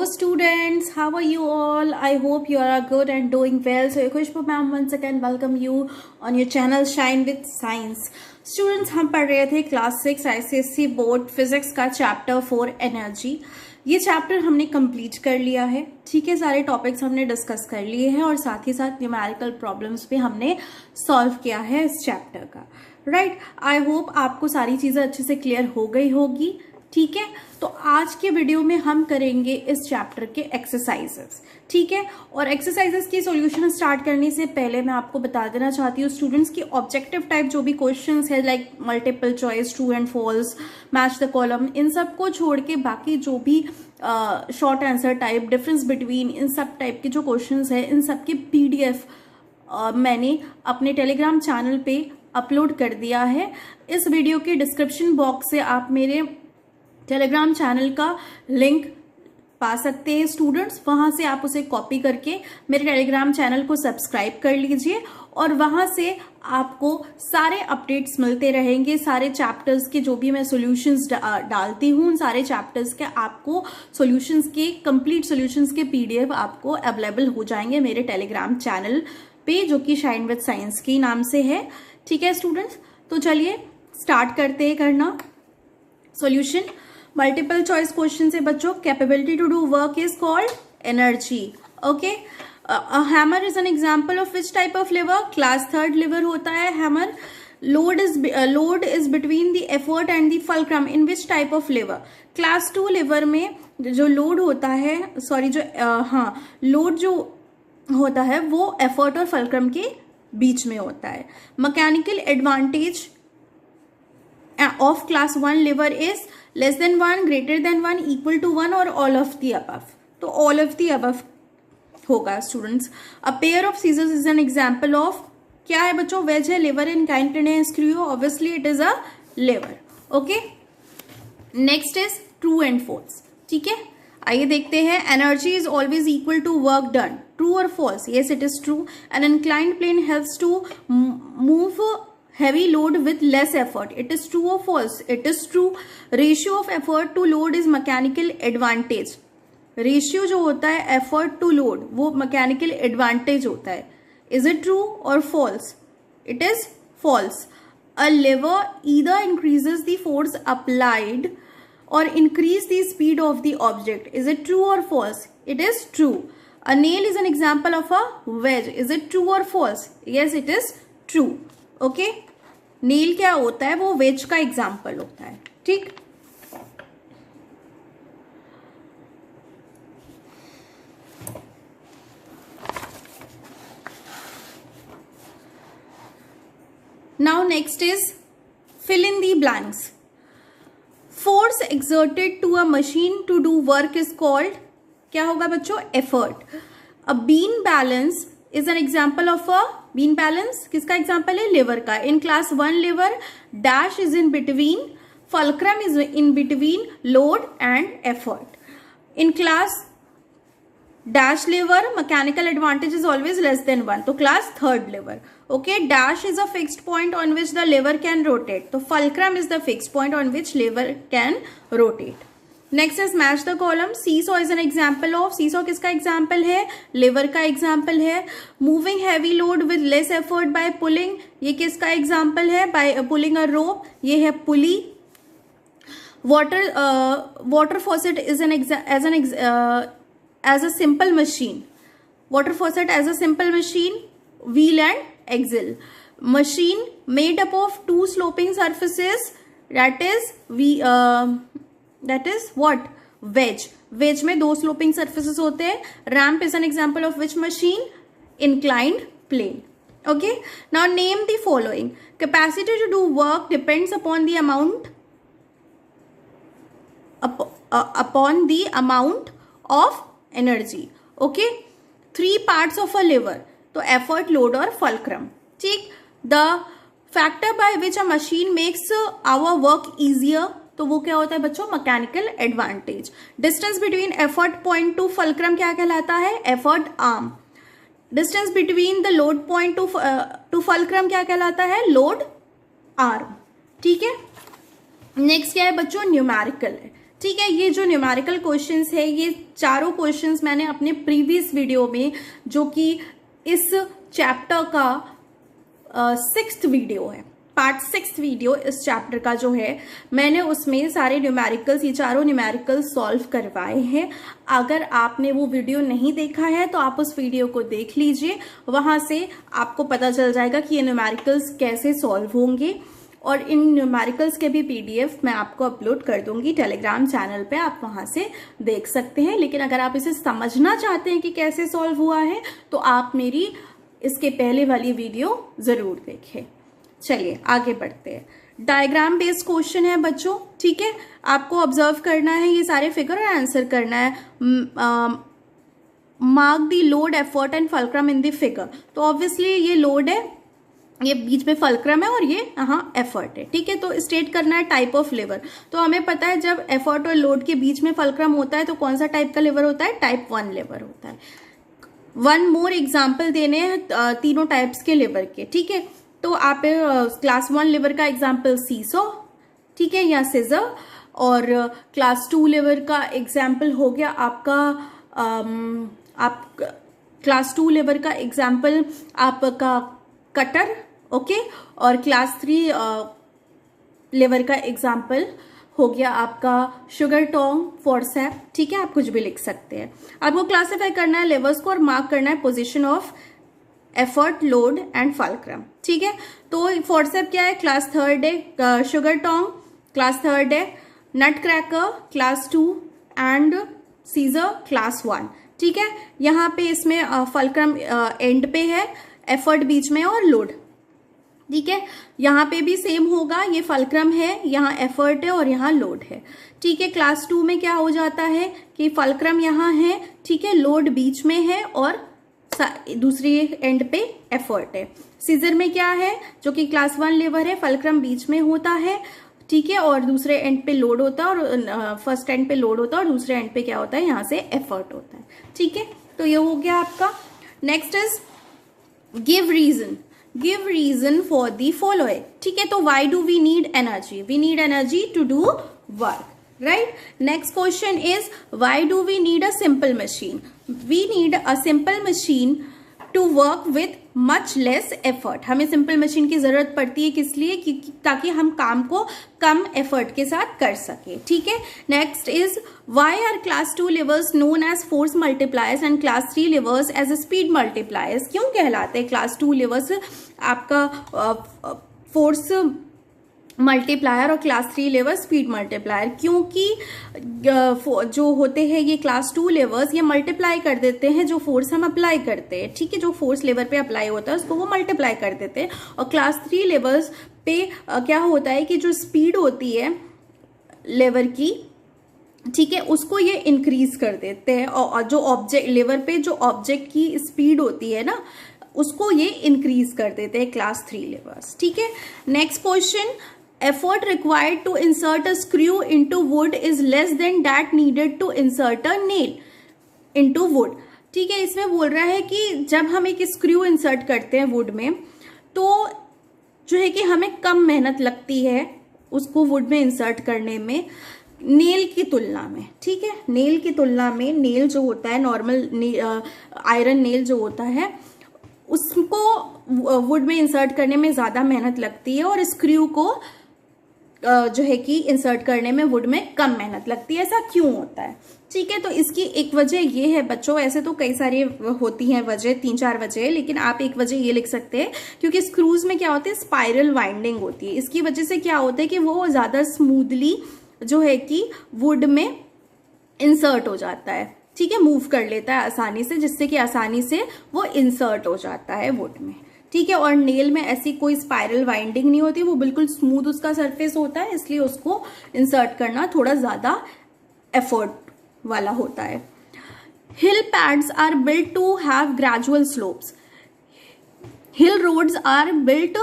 students, how are you all? I hope you are good and doing well. So Khushbu ma'am once again welcome you on your channel Shine with Science. Students, हम पढ़ रहे थे class 6 ICSE board physics का chapter 4 energy. ये chapter हमने complete कर लिया है. ठीक है, सारे टॉपिक्स हमने डिस्कस कर लिए हैं और साथ ही साथ न्यूमेरिकल प्रॉब्लम्स भी हमने सॉल्व किया है इस चैप्टर का. राइट, आई होप आपको सारी चीजें अच्छे से क्लियर हो गई होगी. ठीक है, तो आज के वीडियो में हम करेंगे इस चैप्टर के एक्सरसाइजेस. ठीक है, और एक्सरसाइजेस की सॉल्यूशन स्टार्ट करने से पहले मैं आपको बता देना चाहती हूँ स्टूडेंट्स की ऑब्जेक्टिव टाइप जो भी क्वेश्चंस है like multiple choice, true and false, match the column, इन सब को छोड़ के बाकी जो भी short answer type, difference between, इन सब टाइप के जो क्वेश्चंस है इन सब की PDF मैंने अपने टेलीग्राम चैनल पे अपलोड कर दिया है. इस वीडियो के डिस्क्रिप्शन बॉक्स से आप मेरे टेलीग्राम चैनल का लिंक पा सकते हैं स्टूडेंट्स. वहां से आप उसे कॉपी करके मेरे टेलीग्राम चैनल को सब्सक्राइब कर लीजिए और वहां से आपको सारे अपडेट्स मिलते रहेंगे. सारे चैप्टर्स के जो भी मैं सॉल्यूशंस डालती हूँ उन सारे चैप्टर्स के आपको सॉल्यूशंस के कंप्लीट सॉल्यूशंस के PDF आपको अवेलेबल हो जाएंगे मेरे टेलीग्राम चैनल पे जो कि शाइन विद साइंस के नाम से है. ठीक है स्टूडेंट्स, तो चलिए स्टार्ट करते हैं करना सॉल्यूशन. मल्टीपल चॉइस क्वेश्चन से बच्चों, capability to do work is called energy. Okay, hammer is an example of which type of lever? Class 3 lever होता है hammer. Load is between the effort and the fulcrum in which type of lever? Class 2 lever में जो load होता है, sorry जो load जो होता है वो एफर्ट और फल्क्रम के बीच में होता है. Mechanical advantage of class 1 liver is less than 1, greater than 1, equal to 1 और all of the above. तो all of the above होगा students. A pair of scissors is an example of क्या है बच्चों? wedge है, liver and continuous screw, obviously it is a liver. Okay, next is true and false. ठीक है, आइए देखते हैं. energy is always equal to work done. True or false? Yes, it is true. An inclined plane helps to move heavy load with less effort. It is true or false? It is true. Ratio of effort to load is mechanical advantage. Ratio जो होता है effort to load वो mechanical advantage होता है. Is it true or false? It is false. A lever either increases the force applied or increase the speed of the object. Is it true or false? It is true. A nail is an example of a wedge. Is it true or false? Yes, it is true. Okay, नील क्या होता है? वो veg का example होता है. ठीक, now next is fill in the blanks. Force exerted to a machine to do work is called क्या होगा बच्चों? Effort. A bean balance is an example of a bean balance. किसका एग्जाम्पल है? Lever का. In class 1 lever dash is in between, fulcrum is in between load and effort. In class dash lever mechanical advantage is always less than 1. तो class 3 liver. Okay, dash is a fixed point on which the lever can rotate. तो fulcrum is the fixed point on which lever can rotate. Next is match the column. Seesaw is an example of, seesaw किसका example है? Lever का example है. Moving heavy load with less effort by pulling, ये किसका example है? Bye pulling अ rope, ये है pulley. Water faucet is as a simple machine. Water faucet as a simple machine, wheel and axle. Machine made up of 2 sloping surfaces, that is what? Wedge. Wedge में 2 sloping surfaces होते हैं. Ramp is an example of which machine? Inclined plane. Okay, now name the following. Capacity to do work depends upon the amount of energy. Okay, 3 parts of a lever. तो effort, load और fulcrum. ठीक, the factor by which a machine makes our work easier, तो वो क्या होता है बच्चों? Mechanical advantage. Distance between effort point two fulcrum क्या कहलाता है? Effort arm. Distance between the load point two fulcrum क्या कहलाता है? Load arm. ठीक है, नेक्स्ट क्या है बच्चों? न्यूमेरिकल है. ठीक है, ये जो न्यूमेरिकल क्वेश्चंस है, ये चारों क्वेश्चंस मैंने अपने प्रीवियस वीडियो में, जो कि इस चैप्टर का 6th वीडियो है, पार्ट 6 वीडियो इस चैप्टर का जो है, मैंने उसमें सारे न्यूमेरिकल्स, ये चारों न्यूमेरिकल्स सॉल्व करवाए हैं। अगर आपने वो वीडियो नहीं देखा है तो आप उस वीडियो को देख लीजिए, वहां से आपको पता चल जाएगा कि ये न्यूमेरिकल्स कैसे सॉल्व होंगे। और इन न्यूमेरिकल्स के भी पीडीएफ मैं आपको अपलोड कर दूंगी टेलीग्राम चैनल पे, आप वहां से देख सकते हैं। लेकिन अगर आप इसे समझना चाहते हैं कि कैसे सॉल्व हुआ है तो आप मेरी इसके पहले वाली वीडियो जरूर देखें। चलिए आगे बढ़ते हैं। डायग्राम बेस्ड क्वेश्चन है बच्चों, ठीक है, आपको ऑब्जर्व करना है ये सारे फिगर और आंसर करना है। Mark the load, effort and fulcrum in the figure. तो ऑब्वियसली ये लोड है, ये बीच में फल्क्रम है और ये यहाँ एफर्ट है, ठीक है। तो स्टेट करना है टाइप ऑफ लिवर। तो हमें पता है जब एफर्ट और लोड के बीच में फल्क्रम होता है तो कौन सा टाइप का लिवर होता है, टाइप 1 लिवर होता है। वन मोर एग्जाम्पल देने हैं तीनों टाइप्स के लिवर के, ठीक है। तो आप क्लास 1 लिवर का एग्जाम्पल सीसो, ठीक है, या सिजर। और क्लास 2 लिवर का एग्जाम्पल हो गया आपका आप क्लास 2 लिवर का एग्जाम्पल आपका कटर, ओके। और क्लास 3 लिवर का एग्जाम्पल हो गया आपका शुगर टोंग, फोर्सेप, ठीक है, आप कुछ भी लिख सकते हैं। आपको क्लासिफाई करना है लिवर्स को और मार्क करना है position of effort, load and fulcrum, ठीक है। तो फोर्सेप क्या है, क्लास 3 है। शुगर टोंग क्लास 3 है। Nut cracker class 2 and scissor class 1, ठीक है। यहाँ पे इसमें फल्क्रम एंड पे है, एफर्ट बीच में और लोड, ठीक है। यहाँ पे भी सेम होगा, ये फल्क्रम है, यहाँ एफर्ट है और यहाँ लोड है, ठीक है। क्लास 2 में क्या हो जाता है कि फल्क्रम यहाँ है, ठीक है, लोड बीच में है और दूसरी एंड पे एफर्ट है। सीजर में क्या है, जो कि क्लास 1 लिवर है, फल्क्रम बीच में होता है, ठीक है, और दूसरे एंड पे लोड होता है और फर्स्ट एंड पे लोड होता है और दूसरे एंड पे क्या होता है, यहाँ से एफर्ट होता है, ठीक है। तो ये हो गया आपका। Next is give reason for the following, ठीक है। तो why do we need energy, we need energy to do work, right? Next question is why do we need a simple machine? We need a simple machine to work with much less effort. हमें simple machine की जरूरत पड़ती है किस लिए, क्योंकि ताकि हम काम को कम effort के साथ कर सके, ठीक है। Next is why are class 2 levers known as force multipliers and class 3 levers as speed multipliers? क्यों कहलाते हैं class 2 levers आपका force मल्टीप्लायर और क्लास 3 लेवर स्पीड मल्टीप्लायर? क्योंकि जो होते हैं ये क्लास 2 लेवर्स, ये मल्टीप्लाई कर देते हैं जो फोर्स हम अप्लाई करते हैं, ठीक है। जो फोर्स लेवर पे अप्लाई होता है उसको वो मल्टीप्लाई कर देते हैं। और क्लास 3 लेवर्स पे क्या होता है कि जो स्पीड होती है लेवर की, ठीक है, उसको ये इंक्रीज कर देते हैं। और जो ऑब्जेक्ट लेवर पे जो ऑब्जेक्ट की स्पीड होती है ना, उसको ये इंक्रीज कर देते हैं क्लास 3 लेवर्स, ठीक है। Next question, effort required to insert a screw into wood is less than that needed to insert a nail into wood, ठीक है। इसमें बोल रहा है कि जब हम एक स्क्रू इंसर्ट करते हैं वुड में तो जो है कि हमें कम मेहनत लगती है उसको वुड में इंसर्ट करने में नेल की तुलना में, ठीक है। नेल की तुलना में नेल जो होता है, नॉर्मल आयरन नेल जो होता है, उसको वुड में इंसर्ट करने में ज्यादा मेहनत लगती है और स्क्रू को जो है कि इंसर्ट करने में वुड में कम मेहनत लगती है। ऐसा क्यों होता है, ठीक है। तो इसकी एक वजह ये है बच्चों, ऐसे तो कई सारी होती हैं वजह, 3-4 वजह, लेकिन आप एक वजह ये लिख सकते हैं क्योंकि स्क्रूज में क्या होती है, स्पाइरल वाइंडिंग होती है। इसकी वजह से क्या होता है कि वो ज्यादा स्मूथली जो है कि वुड में इंसर्ट हो जाता है, ठीक है, मूव कर लेता है आसानी से, जिससे कि आसानी से वो इंसर्ट हो जाता है वुड में, ठीक है। और नेल में ऐसी कोई स्पाइरल वाइंडिंग नहीं होती, वो बिल्कुल स्मूथ उसका सरफेस होता है, इसलिए उसको इंसर्ट करना थोड़ा ज्यादा एफर्ट वाला होता है। Hill pads are built to have gradual slopes, hill roads are built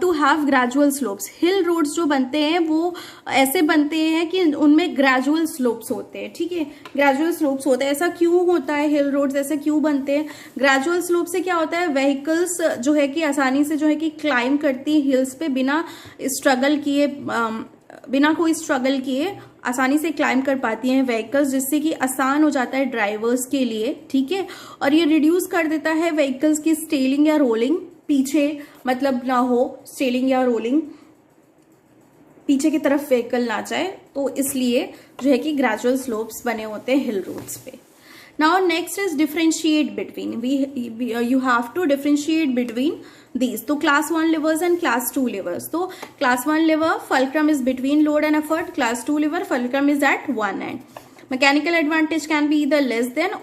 to have gradual slopes. Hill roads जो बनते हैं वो ऐसे बनते हैं कि उनमें ग्रेजुअल स्लोप्स होते हैं, ठीक है, ग्रेजुअल स्लोप्स होते हैं। ऐसा क्यों होता है, हिल रोड्स ऐसे क्यों बनते हैं? ग्रेजुअल स्लोप से क्या होता है, व्हीकल्स जो है कि आसानी से जो है कि क्लाइंब करती है हिल्स पे बिना स्ट्रगल किए, बिना कोई स्ट्रगल किए आसानी से क्लाइंब कर पाती हैं व्हीकल्स, जिससे कि आसान हो जाता है ड्राइवर्स के लिए, ठीक है। और ये रिड्यूस कर देता है व्हीकल्स की स्टेलिंग या रोलिंग, पीछे मतलब ना हो स्टेलिंग या रोलिंग, पीछे की तरफ व्हीकल ना जाए, तो इसलिए जो है कि ग्रेजुअल स्लोप्स बने होते हैं हिल रोड्स पे। Now next is differentiate between. You have to differentiate between these. तो class 1 levers and class 2 levers. तो class 1 lever fulcrum is between load and effort. Class 2 lever fulcrum is at one end. Mechanical advantage can be either less than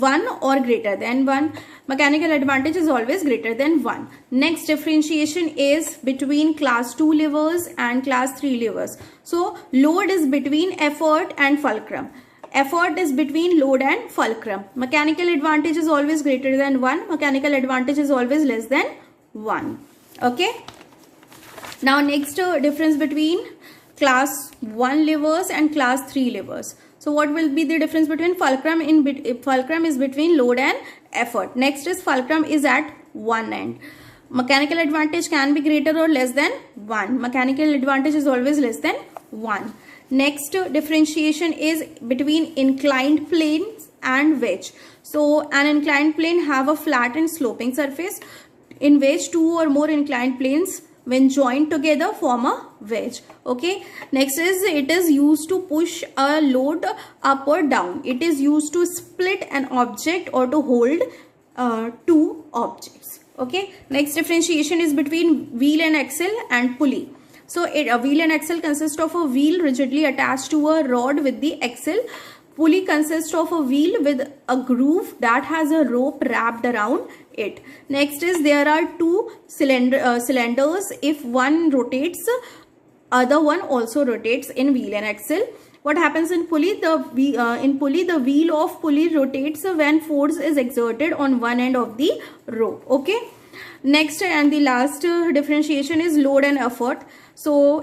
one or greater than one. Mechanical advantage is always greater than one. Next differentiation is between class 2 levers and class 3 levers. So load is between effort and fulcrum. Effort is between load and fulcrum. Mechanical advantage is always greater than 1. Mechanical advantage is always less than 1. Okay. Now next difference between class 1 levers and class 3 levers. So what will be the difference between fulcrum? Fulcrum is between load and effort. Next is fulcrum is at one end. Mechanical advantage can be greater or less than 1. Mechanical advantage is always less than 1. Next differentiation is between inclined planes and wedge. So an inclined plane have a flat and sloping surface. In wedge, two or more inclined planes when joined together form a wedge. Okay. Next is it is used to push a load up or down. It is used to split an object or to hold two objects. Okay. Next differentiation is between wheel and axle and pulley. So a wheel and axle consist of a wheel rigidly attached to a rod with the axle. Pulley consists of a wheel with a groove that has a rope wrapped around it. Next is there are two cylinders. If one rotates, other one also rotates in wheel and axle. What happens in pulley? The wheel of pulley rotates when force is exerted on one end of the rope. Okay. Next and the last differentiation is load and effort. So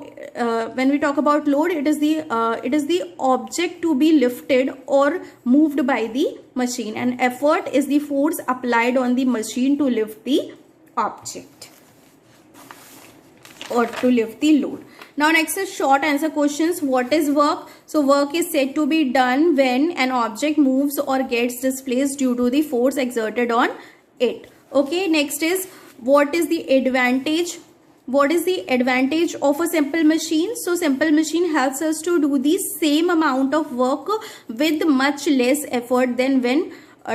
when we talk about load, it is the object to be lifted or moved by the machine, and effort is the force applied on the machine to lift the object or to lift the load. Now next is short answer questions. What is work? So work is said to be done when an object moves or gets displaced due to the force exerted on it. Okay. Next is what is the advantage? What is the advantage of a simple machine? So simple machine helps us to do the same amount of work with much less effort than when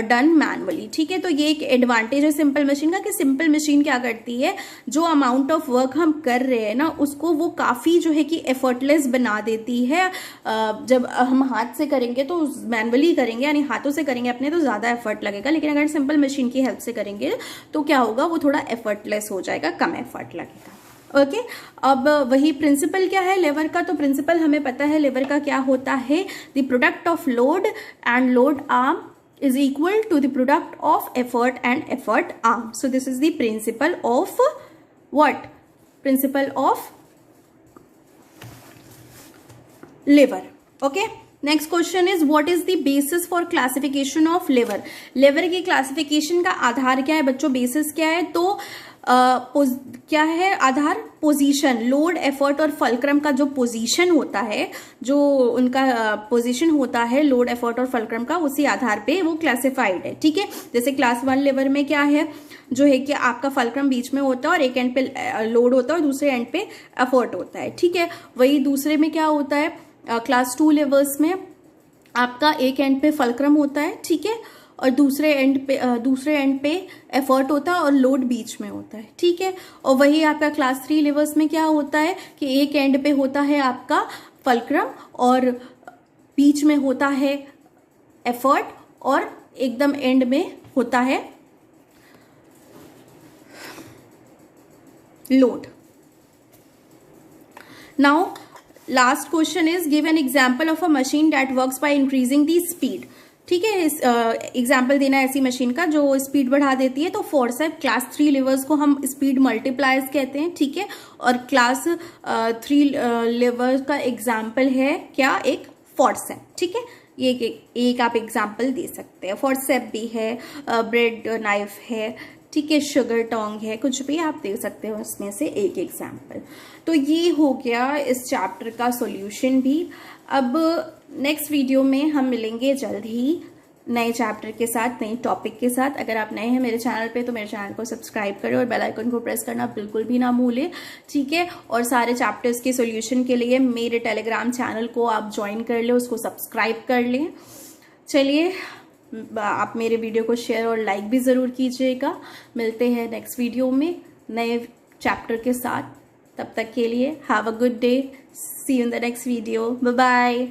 done manually. ठीक है. तो ये एक advantage है simple machine का कि simple machine क्या करती है, जो अमाउंट ऑफ वर्क हम कर रहे हैं ना उसको वो काफ़ी जो है कि एफर्टलेस बना देती है. जब हम हाथ से करेंगे तो मैनुअली करेंगे यानी हाथों से करेंगे अपने तो ज़्यादा एफर्ट लगेगा, लेकिन अगर सिंपल मशीन की हेल्प से करेंगे तो क्या होगा, वो थोड़ा एफर्टलेस हो जाएगा, कम एफर्ट लगेगा. ओके. अब वही प्रिंसिपल क्या है लेवर का, तो प्रिंसिपल हमें पता है लेवर का क्या होता है. The product of load and load arm is equal to the product of effort and effort arm. So this is the principle of what? Principle of lever. Okay. Next question is what is the basis for classification of lever? लेवर की classification का आधार क्या है बच्चों, basis क्या है, तो क्या है आधार, पोजीशन. लोड, एफर्ट और फलक्रम का जो पोजीशन होता है, जो उनका पोजीशन होता है लोड, एफर्ट और फलक्रम का, उसी आधार पे वो क्लासिफाइड है. ठीक है. जैसे क्लास 1 लेवर में क्या है, जो है कि आपका फलक्रम बीच में होता है और एक एंड पे लोड होता है और दूसरे एंड पे एफर्ट होता है. ठीक है. वही दूसरे में क्या होता है, क्लास 2 लेवर्स में आपका एक एंड पे फलक्रम होता है. ठीक है. और दूसरे एंड पे एफर्ट होता है और लोड बीच में होता है. ठीक है. और वही आपका क्लास 3 लेवर्स में क्या होता है कि एक एंड पे होता है आपका फलक्रम और बीच में होता है एफर्ट और एकदम एंड में होता है load. Now last question is give an example of a machine that works by increasing the speed. ठीक है. इस एग्जाम्पल देना है ऐसी मशीन का जो स्पीड बढ़ा देती है. तो फोर्सेप क्लास 3 लेवर्स को हम स्पीड मल्टीप्लायर्स कहते हैं. ठीक है. और क्लास 3 लेवर्स का एग्जाम्पल है क्या, एक फोर्सेप. ठीक है. ये एक आप एग्जाम्पल दे सकते हैं. फोर्सेप भी है, ब्रेड नाइफ है. ठीक है, शुगर टोंग है, कुछ भी आप दे सकते हो इसमें से एक एग्जाम्पल। तो ये हो गया इस चैप्टर का सॉल्यूशन भी। अब नेक्स्ट वीडियो में हम मिलेंगे जल्द ही नए चैप्टर के साथ, नए टॉपिक के साथ। अगर आप नए हैं मेरे चैनल पे तो मेरे चैनल को सब्सक्राइब करें और बेल आइकन को प्रेस करना बिल्कुल भी ना भूलें, ठीक है। और सारे चैप्टर्स के सॉल्यूशन के लिए मेरे टेलीग्राम चैनल को आप ज्वाइन कर लें, उसको सब्सक्राइब कर लें। चलिए, आप मेरे वीडियो को शेयर और लाइक भी ज़रूर कीजिएगा। मिलते हैं नेक्स्ट वीडियो में नए चैप्टर के साथ। तब तक के लिए have a good day, see you in the next video, bye bye.